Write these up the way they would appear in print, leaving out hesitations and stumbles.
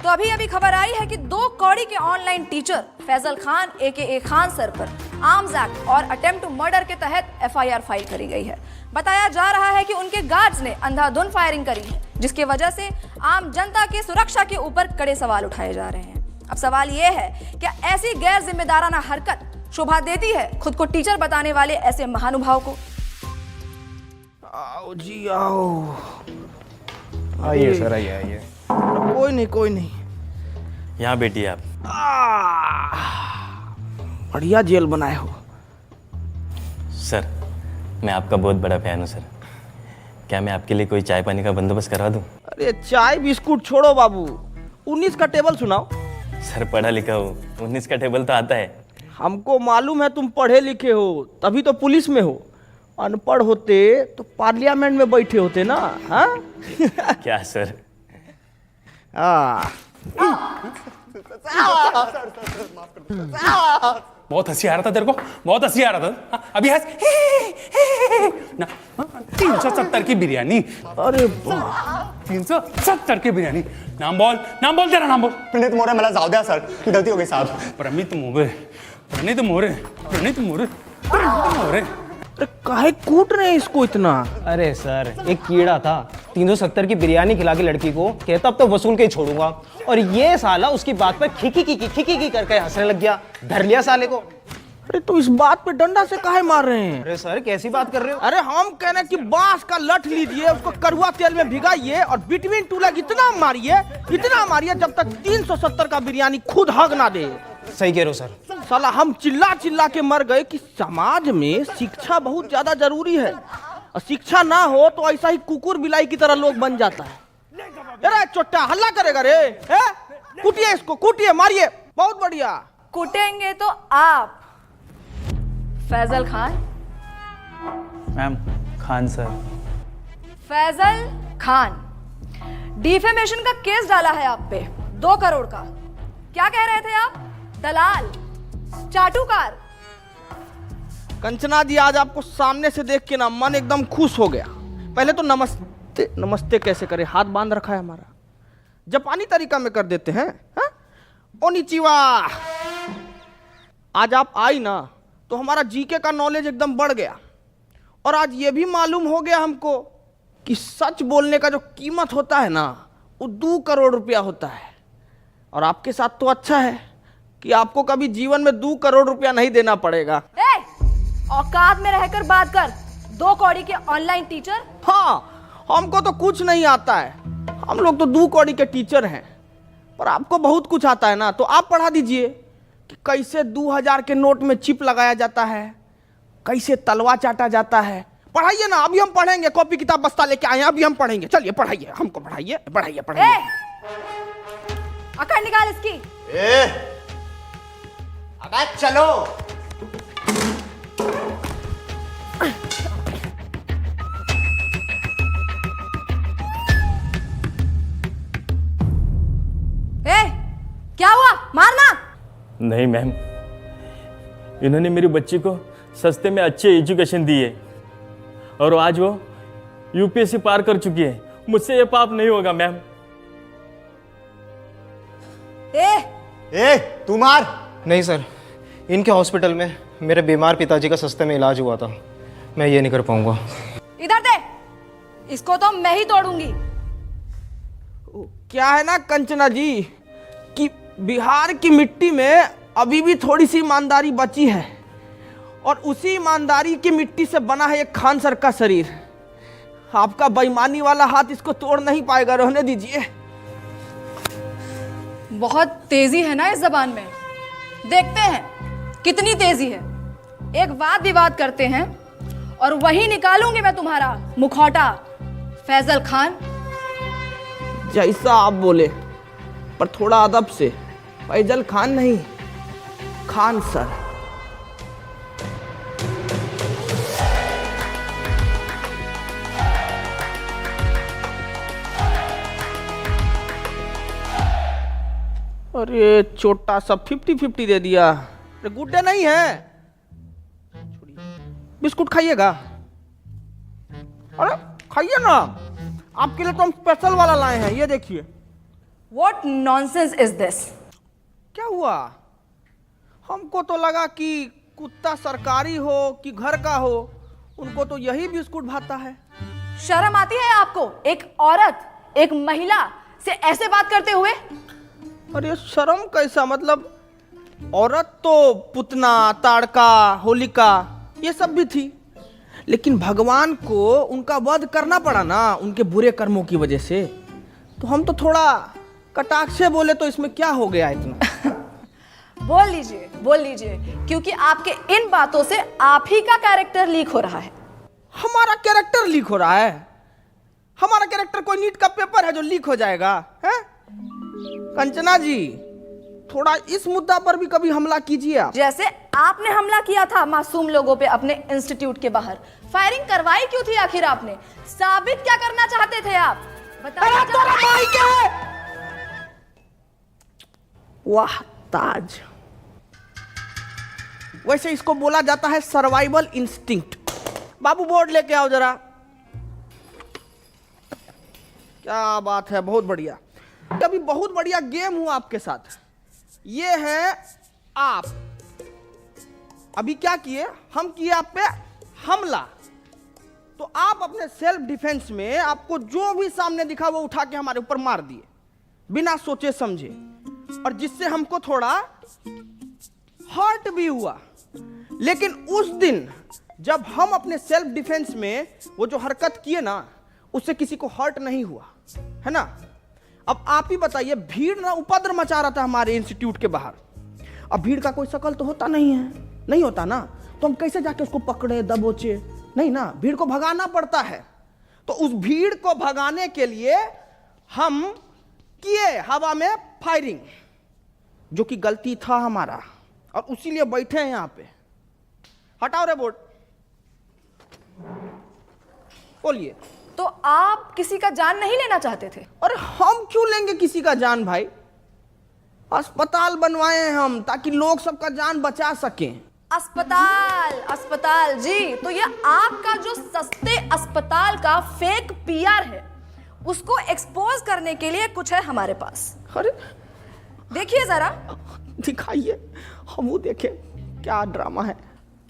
तो अभी अभी खबर आई है कि 2 कौड़ी के ऑनलाइन टीचर फैजल खान एके खान सर पर आर्म्स एक्ट और अटेम्प्ट टू मर्डर के तहत एफआईआर फाइल करी गई है। बताया जा रहा है कि उनके गार्ड्स ने अंधाधुंध फायरिंग करी है, जिसकी वजह से आम जनता की सुरक्षा के ऊपर कड़े सवाल उठाए जा रहे हैं। अब सवाल यह है, क्या ऐसी गैर जिम्मेदाराना हरकत शोभा देती है खुद को टीचर बताने वाले ऐसे महानुभाव को? आओ जी आओ। आइए सर, आइए। कोई नहीं। यहाँ बैठिए आप। बढ़िया जेल बनाए हो सर, मैं आपका बहुत बड़ा फैन हूँ सर। क्या मैं आपके लिए कोई चाय पानी का बंदोबस्त करवा दूँ? अरे चाय बिस्कुट छोड़ो बाबू, 19 का टेबल सुनाओ। सर पढ़ा लिखा हूँ, 19 का टेबल तो आता है। हमको मालूम है तुम पढ़े लिखे हो, तभी तो पुलिस में हो। अनपढ़ होते तो पार्लियामेंट में बैठे होते ना। हाँ क्या सर? बहुत हंसी आ रहा था तेरे को, बहुत हंसी आ रहा था। अभी हंस ना। 370 की बिरयानी। अरे 370 की बिरयानी। नाम बोल तेरा नाम बोल। प्रणीत मोरे, मला जाऊ द्या सर, गलती हो गई साहब। प्रणीत मोरे। अरे काहे कूट रहे हैं इसको इतना? अरे सर, एक कीड़ा था 370 की बिरयानी खिला के लड़की को, कहता अब तो वसूल के ही छोड़ूंगा, और ये साला उसकी बात पर खिकी करके हंसने लग गया। धर लिया साले को। अरे तो इस बात पे डंडा से काहे मार रहे हैं? अरे सर कैसी बात कर रहे हो? अरे हम कह रहे हैं कि बांस का लठ लीजिए, उसको कड़वा तेल में भिगाइए और बिटवीन टू लेग इतना मारिए जब तक 370 का बिरयानी खुद हग ना दे। सही कह रहे हो सर। साला हम चिल्ला के मर गए कि समाज में शिक्षा बहुत ज्यादा जरूरी है, और शिक्षा ना हो तो ऐसा ही कुकुर बिलाई की तरह लोग बन जाता है। अरे चोट्टा हल्ला करेगा रे, कूटिए इसको, कूटिए, मारिए। बहुत बढ़िया। कुटेंगे तो आप Faisal Khan. Ma'am, Khan sir. Faisal Khan, defamation का केस डाला है आप पे 2 करोड़ का। क्या कह रहे थे आप? दलाल, चाटुकार। कंचना जी, आज आपको सामने से देख के ना मन एकदम खुश हो गया। पहले तो नमस्ते कैसे करे, हाथ बांध रखा है हमारा, जापानी तरीका में कर देते हैं। ओनिचिवा। आज आप आई ना तो हमारा जीके का नॉलेज एकदम बढ़ गया, और आज ये भी मालूम हो गया हमको कि सच बोलने का जो कीमत होता है ना, वो 2 करोड़ रुपया होता है। और आपके साथ तो अच्छा है कि आपको कभी जीवन में 2 करोड़ रुपया नहीं देना पड़ेगा। औकात में रहकर बात कर। 2 कौड़ी के ऑनलाइन टीचर। हाँ, हमको तो कुछ नहीं आता है, हम लोग तो 2 कौड़ी के टीचर हैं, पर आपको बहुत कुछ आता है ना, तो आप पढ़ा दीजिए कि कैसे 2000 के नोट में चिप लगाया जाता है, कैसे तलवा चाटा जाता है। पढ़ाइए ना, अभी हम पढ़ेंगे। कॉपी किताब बस्ता लेके आए हैं, अभी हम पढ़ेंगे। चलिए पढ़ाइए, हमको पढ़ाइए। अकड़ निकाल इसकी। अबे चलो। क्या हुआ? मारना नहीं मैम, इन्होंने मेरी बच्ची को सस्ते में अच्छी एजुकेशन दी है, और आज वो यूपीएससी पार कर चुकी है। मुझसे ये पाप नहीं होगा मैम। तू मार। नहीं सर, इनके हॉस्पिटल में मेरे बीमार पिताजी का सस्ते में इलाज हुआ था, मैं ये नहीं कर पाऊंगा। इधर दे, इसको तो मैं ही तोड़ूंगी। क्या है ना कंचना जी कि बिहार की मिट्टी में अभी भी थोड़ी सी ईमानदारी बची है, और उसी ईमानदारी की मिट्टी से बना है एक खान सर का शरीर। आपका बेईमानी वाला हाथ इसको तोड़ नहीं पाएगा, रहने दीजिए। बहुत तेजी है ना इस जबान में, देखते हैं कितनी तेजी है। एक वाद विवाद करते हैं और वही निकालूंगी मैं तुम्हारा मुखौटा। फैजल खान, जैसा आप बोले, पर थोड़ा अदब से। फैजल खान नहीं, खान सर। अरे छोटा सा 50-50 दे दिया। अरे गुड्डे नहीं है, बिस्कुट खाइएगा? अरे खाइए ना, आपके लिए तो हम स्पेशल वाला लाए हैं, ये देखिए। What nonsense is this? क्या हुआ? हमको तो लगा कि कुत्ता सरकारी हो कि घर का हो, उनको तो यही बिस्कुट भाता है। शर्म आती है आपको? एक औरत, एक महिला से ऐसे बात करते हुए? अरे शर्म कैसा, मतलब औरत तो पुतना, ताड़का, होलिका ये सब भी थी, लेकिन भगवान को उनका वध करना पड़ा ना उनके बुरे कर्मों की वजह से, तो हम तो थोड़ा कटाक्ष से बोले तो इसमें क्या हो गया इतना। बोल लीजिए, क्योंकि आपके इन बातों से आप ही का कैरेक्टर लीक हो रहा है। हमारा कैरेक्टर लीक हो रहा है? हमारा कैरेक्टर कोई नीट का पेपर है जो लीक हो जाएगा है? कंचना जी, थोड़ा इस मुद्दा पर भी कभी हमला कीजिए आप। जैसे आपने हमला किया था मासूम लोगों पे अपने इंस्टीट्यूट के बाहर। फायरिंग करवाई क्यों थी आखिर आपने? साबित क्या करना चाहते थे आप? बताइए। वाह ताज, वैसे इसको बोला जाता है सर्वाइवल इंस्टिंक्ट। बाबू बोर्ड लेके आओ जरा। क्या बात है, बहुत बढ़िया। अभी बहुत बढ़िया गेम हुआ आपके साथ। ये है आप अभी क्या किए, हम किए आप पे हमला, तो आप अपने सेल्फ डिफेंस में आपको जो भी सामने दिखा वो उठा के हमारे ऊपर मार दिए बिना सोचे समझे, और जिससे हमको थोड़ा हर्ट भी हुआ। लेकिन उस दिन जब हम अपने सेल्फ डिफेंस में वो जो हरकत किए ना, उससे किसी को हर्ट नहीं हुआ, है ना? अब आप ही बताइए, भीड़ ना उपद्रव मचा रहा था हमारे इंस्टीट्यूट के बाहर। अब भीड़ का कोई शकल तो होता नहीं है, नहीं होता ना, तो हम कैसे जाके उसको पकड़े दबोचे? नहीं ना, भीड़ को भगाना पड़ता है। तो उस भीड़ को भगाने के लिए हम किए हवा में फायरिंग, जो कि गलती था हमारा, और उसीलिए बैठे हैं यहां पे। हटाओ रे बोर्ड, बोलिए। तो आप किसी का जान नहीं लेना चाहते थे? अरे हम क्यों लेंगे किसी का जान भाई? अस्पताल बनवाए हैं हम ताकि लोग सबका जान बचा सकें। अस्पताल जी, तो ये आपका जो सस्ते अस्पताल का फेक पीआर है, उसको एक्सपोज करने के लिए कुछ है हमारे पास। अरे देखिए जरा, दिखाइए, हम वो देखें क्या ड्रामा है।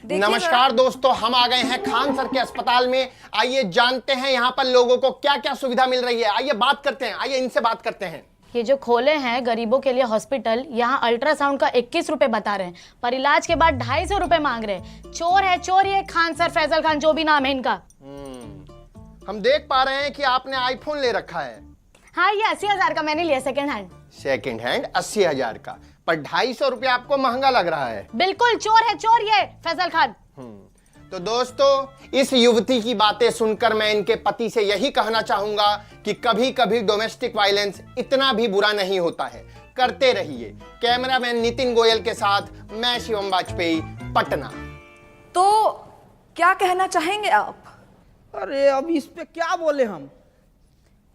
नमस्कार दोस्तों, हम आ गए हैं खान सर के अस्पताल में। आइए जानते हैं यहाँ पर लोगों को क्या क्या सुविधा मिल रही है। आइए बात करते हैं, आइए इनसे बात करते हैं। ये जो खोले हैं गरीबों के लिए हॉस्पिटल, यहाँ अल्ट्रासाउंड का 21 रुपए बता रहे हैं, पर इलाज के बाद 250 रुपए मांग रहे हैं। चोर है चोर, ये खान सर, फैजल खान, जो भी नाम है इनका। हम देख पा रहे हैं कि आपने आईफोन ले रखा है। हाँ, ये 80,000 का मैंने लिया, सेकेंड हैंड। सेकेंड हैंड 80,000 का, पर 250 रुपया आपको महंगा लग रहा है। बिल्कुल चोर है चोर ये फैजल खान। तो दोस्तों, इस युवती की बातें सुनकर मैं इनके पति से यही कहना चाहूंगा कि कभी कभी डोमेस्टिक वायलेंस इतना भी बुरा नहीं होता है। करते रहिए। कैमरामैन नितिन गोयल के साथ मैं शिवम वाजपेयी, पटना। तो क्या कहना चाहेंगे आप? अरे अब इस पे क्या बोले हम?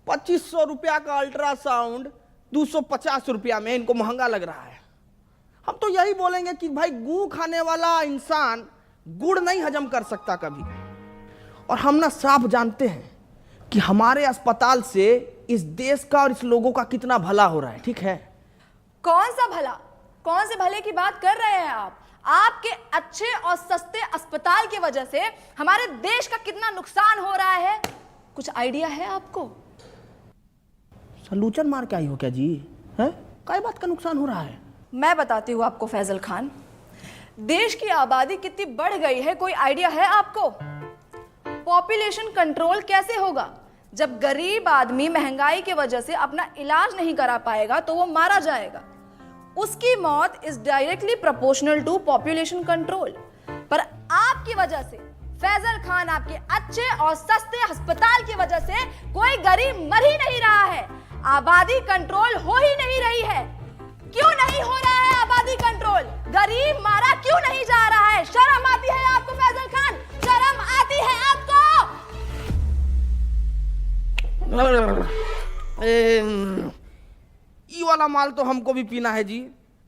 2500 रुपया का अल्ट्रासाउंड 250 रुपया में इनको महंगा लग रहा है। हम तो यही बोलेंगे कि भाई, गू खाने वाला इंसान गुड़ नहीं हजम कर सकता कभी। और हम ना साफ जानते हैं कि हमारे अस्पताल से इस देश का और इस लोगों का कितना भला हो रहा है, ठीक है? कौन सा भला? कौन से भले की बात कर रहे हैं आप? आपके अच्छे और सस्ते अस्पताल की वजह से हमारे देश का कितना नुकसान हो रहा है, कुछ आइडिया है आपको? सलूचन मार के आई हो क्या जी? है काय बात का नुकसान हो रहा है? मैं बताती हूँ आपको फैजल खान। देश की आबादी कितनी बढ़ गई है, कोई आइडिया है आपको? पॉपुलेशन कंट्रोल कैसे होगा? जब गरीब आदमी महंगाई की वजह से अपना इलाज नहीं करा पाएगा तो वो मारा जाएगा। उसकी मौत is directly proportional to population control. पर आपकी वजह से, फैजल खान, आपके अच्छे और सस्ते अस्पताल की वजह से कोई गरीब मर ही नहीं रहा है, आबादी कंट्रोल हो ही नहीं रही है। क्यों नहीं हो रहा है आबादी कंट्रोल? गरीब मारा क्यों नहीं जा रहा है? शर्म आती है आपको फैजल खान? शर्म आती है आपको? ये वाला माल तो हमको भी पीना है जी।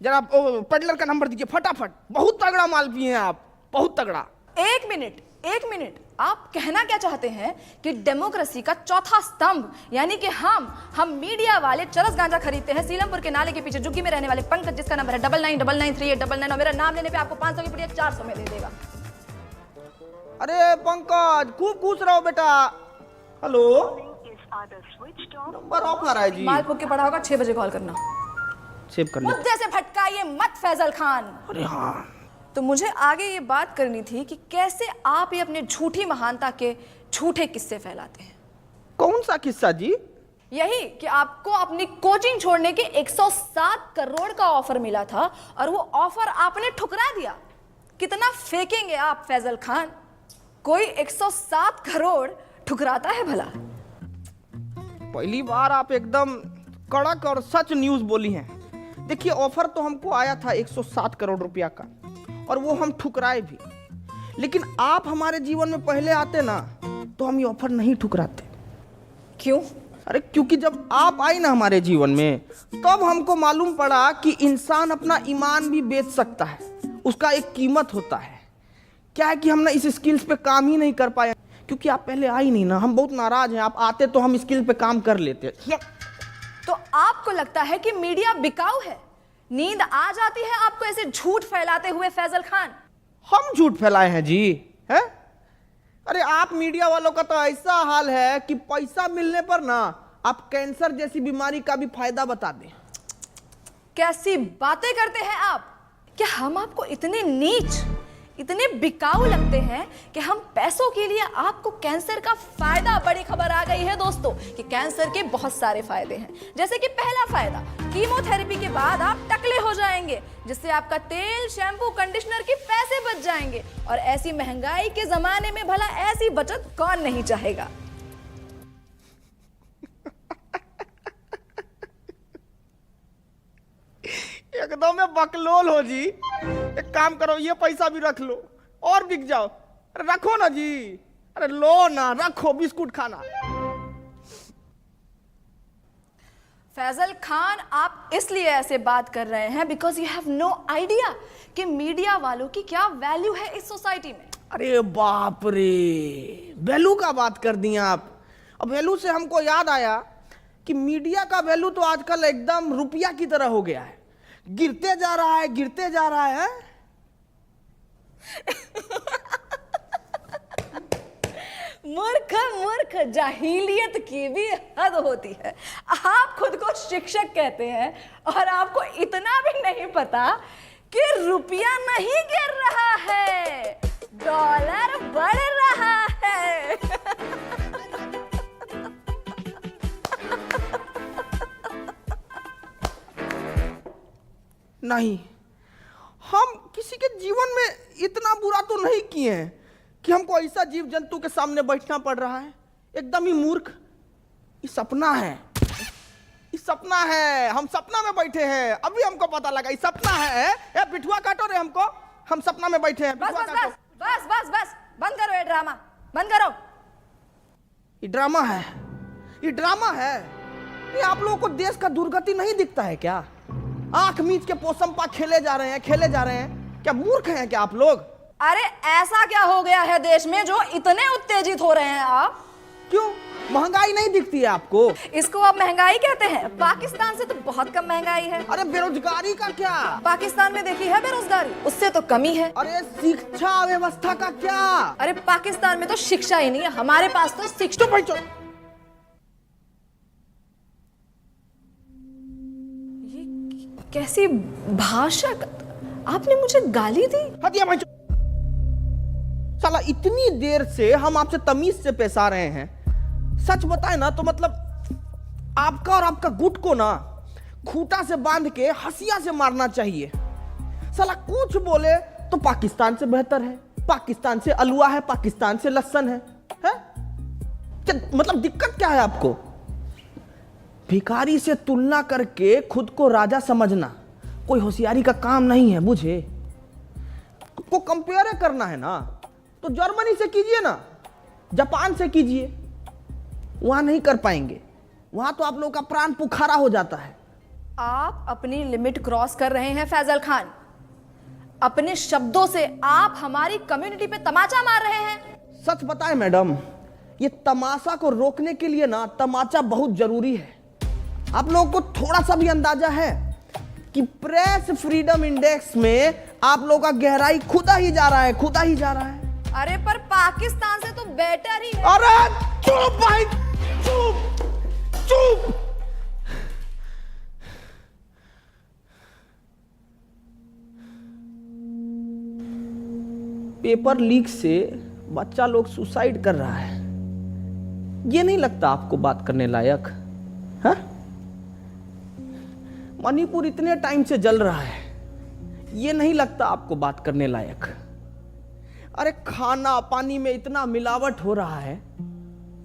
जरा पेडलर का नंबर दीजिए फटाफट। बहुत तगड़ा माल पिए हैं आप, बहुत तगड़ा। एक एक मिनट, आप कहना क्या चाहते हैं कि डेमोक्रेसी का चौथा स्तंभ यानी कि हम मीडिया वाले चरस गांजा खरीदते हैं सीलमपुर के नाले के पीछे झुग्गी में रहने वाले पंकज, जिसका नंबर है 99993899, और मेरा नाम लेने पे आपको 500 की पुड़िया 400 में दे देगा। अरे पंकज, खूब खुश रहो बेटा। हेलो, नंबर ऑफ आ रहा है जी। माल फूक के पड़ा होगा, 6 बजे कॉल करना। सेव कर ले। मुद्दे से भटकाइए मत फैजल खान। अरे हाँ, तो मुझे आगे ये बात करनी थी कि कैसे आप ये अपने झूठी महानता के झूठे किस्से फैलाते हैं। कौन सा किस्सा जी? यही कि आपको अपनी कोचिंग छोड़ने के 107 करोड़ का ऑफर मिला था और वो ऑफर आपने ठुकरा दिया। कितना फेंकेंगे आप फैजल खान? कोई 107 करोड़ ठुकराता है भला? पहली बार आप एकदम कड़क और सच न्यूज बोली हैं। देखिए, ऑफर तो हमको आया था 107 करोड़ रुपया का, और वो हम ठुकराए भी। लेकिन आप हमारे जीवन में पहले आते ना, तो हम ये ऑफर नहीं ठुकराते। क्यों? अरे क्योंकि जब आप आई ना हमारे जीवन में, तब हमको मालूम पड़ा कि इंसान अपना ईमान भी बेच सकता है, उसका एक कीमत होता है। क्या है कि हम ना इस स्किल्स पे काम ही नहीं कर पाए, क्योंकि आप पहले आई नहीं ना। हम बहुत नाराज हैं, आप आते तो हम स्किल पे काम कर लेते। तो आपको लगता है कि मीडिया बिकाऊ है? नींद आ जाती है आपको ऐसे झूठ फैलाते हुए फैजल खान? हम झूठ फैलाए हैं जी? हैं? अरे आप मीडिया वालों का तो ऐसा हाल है कि पैसा मिलने पर ना आप कैंसर जैसी बीमारी का भी फायदा बता दें। कैसी बातें करते हैं आप? क्या हम आपको इतने नीच, इतने बिकाऊ लगते हैं कि हम पैसों के लिए आपको कैंसर का फायदा? बड़ी खबर आ गई है दोस्तों कि कैंसर के बहुत सारे फायदे हैं। जैसे कि पहला फायदा, कीमोथेरेपी के बाद आप टकले हो जाएंगे, जिससे आपका तेल, शैम्पू, कंडीशनर के पैसे बच जाएंगे। और ऐसी महंगाई के जमाने में भला ऐसी बचत कौन नहीं चाहेगा? एकदम में बकलोल हो जी। एक काम करो, ये पैसा भी रख लो और बिक जाओ। अरे रखो ना जी, अरे लो ना, रखो, बिस्कुट खाना। फैजल खान, आप इसलिए ऐसे बात कर रहे हैं because you have no idea कि मीडिया वालों की क्या वैल्यू है इस सोसाइटी में। अरे बाप रे, वैल्यू का बात कर दिया आप। अब वैल्यू से हमको याद आया कि मीडिया का वैल्यू तो आजकल एकदम रुपया की तरह हो गया है, गिरते जा रहा है, गिरते जा रहा है। मूर्ख मूर्ख, जाहिलियत की भी हद होती है। आप खुद को शिक्षक कहते हैं और आपको इतना भी नहीं पता कि रुपया नहीं गिर रहा है, डॉलर बढ़ रहा है। नहीं, हम किसी के जीवन में इतना बुरा तो नहीं किए हैं कि हमको ऐसा जीव जंतु के सामने बैठना पड़ रहा है। एकदम ही मूर्ख। ये सपना है, ये सपना है। हम सपना में बैठे हैं, अभी हमको पता लगा ये सपना है। ए पिठुआ काटो रे हमको, हम सपना में बैठे हैं। बस पिठुआ बस काटो। बस बस बस बस, बंद करो ये ड्रामा, बंद करो। ये ड्रामा है, ये ड्रामा है। ये आप लोगों को देश का दुर्गति नहीं दिखता है क्या? आंख मीच के पोसंपा खेले जा रहे हैं, खेले जा रहे हैं। क्या मूर्ख हैं क्या आप लोग? अरे ऐसा क्या हो गया है देश में जो इतने उत्तेजित हो रहे हैं आप? क्यों, महंगाई नहीं दिखती है आपको? इसको आप महंगाई कहते हैं? पाकिस्तान से तो बहुत कम महंगाई है। अरे बेरोजगारी का क्या? पाकिस्तान में देखी है बेरोजगारी, उससे तो कमी है। अरे शिक्षा व्यवस्था का क्या? अरे पाकिस्तान में तो शिक्षा ही नहीं है, हमारे पास तो शिक्षा। ये कैसी भाषा? आपने मुझे गाली दी? हटिया भाई। साला इतनी देर से हम आपसे तमीज से पेश आ रहे हैं। सच बताए ना तो मतलब आपका और आपका गुट को ना खूंटा से बांध के हंसिया से मारना चाहिए। साला कुछ बोले तो पाकिस्तान से बेहतर है, पाकिस्तान से अलुआ है, पाकिस्तान से लहसन है? क्या मतलब दिक्कत क्या है आपको? भिखारी से तुलना करके खुद को राजा समझना कोई होशियारी का काम नहीं है, बुझे? को कंपेयर करना है ना तो जर्मनी से कीजिए ना, जापान से कीजिए। वहां नहीं कर पाएंगे, वहां तो आप लोगों का प्राण पुखारा हो जाता है। आप अपनी लिमिट क्रॉस कर रहे हैं फैजल खान। अपने शब्दों से आप हमारी कम्युनिटी पे तमाचा मार रहे हैं। सच बताएं मैडम, ये तमाशा को रोकने के लिए ना तमाचा बहुत जरूरी है। आप लोगों को थोड़ा सा भी अंदाजा है कि प्रेस फ्रीडम इंडेक्स में आप लोगों का गहराई खुदा ही जा रहा है, खुदा ही जा रहा है। अरे पर पाकिस्तान से तो बेटर ही है। अरे चुप भाई, चुप चुप। पेपर लीक से बच्चा लोग सुसाइड कर रहा है, ये नहीं लगता आपको बात करने लायक? हाँ? मणिपुर इतने टाइम से जल रहा है, ये नहीं लगता आपको बात करने लायक? अरे खाना पानी में इतना मिलावट हो रहा है,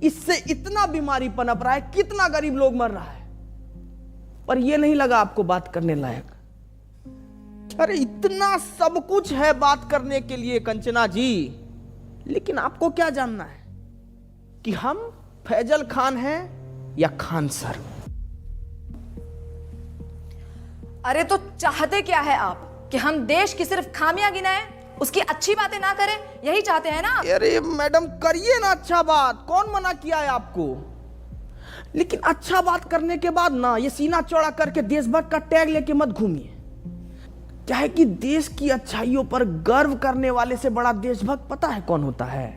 इससे इतना बीमारी पनप रहा है, कितना गरीब लोग मर रहा है, पर यह नहीं लगा आपको बात करने लायक? अरे इतना सब कुछ है बात करने के लिए कंचना जी, लेकिन आपको क्या जानना है कि हम फैजल खान हैं या खान सर? अरे तो चाहते क्या है आप कि हम देश की सिर्फ खामियां गिनाएं, उसकी अच्छी बातें ना करें? यही चाहते हैं ना आप? अरे मैडम करिए ना अच्छा बात, कौन मना किया है आपको? लेकिन अच्छा बात करने के बाद ना ये सीना चौड़ा करके देशभक्त का टैग लेके मत घूमिए। क्या है कि देश की अच्छाइयों पर गर्व करने वाले से बड़ा देशभक्त पता है कौन होता है?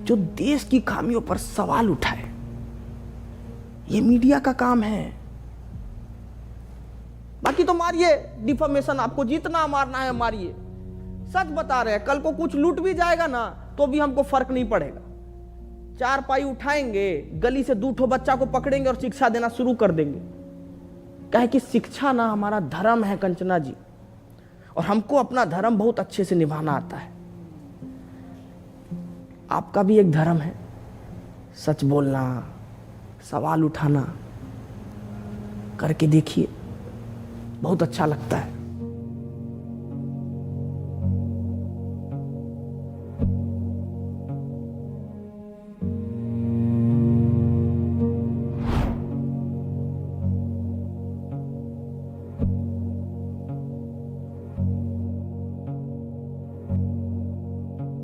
जो देश की खामियों पर सवाल उठाए। ये मीडिया का काम है। बाकी तो मारिए डिफॉर्मेशन, आपको जितना मारना है मारिए। सच बता रहे हैं, कल को कुछ लूट भी जाएगा ना तो भी हमको फर्क नहीं पड़ेगा। 4 पाई उठाएंगे, गली से 2 ठो बच्चा को पकड़ेंगे और शिक्षा देना शुरू कर देंगे। कहे कि शिक्षा ना हमारा धर्म है कंचना जी, और हमको अपना धर्म बहुत अच्छे से निभाना आता है। आपका भी एक धर्म है, सच बोलना, सवाल उठाना। करके देखिए, बहुत अच्छा लगता है।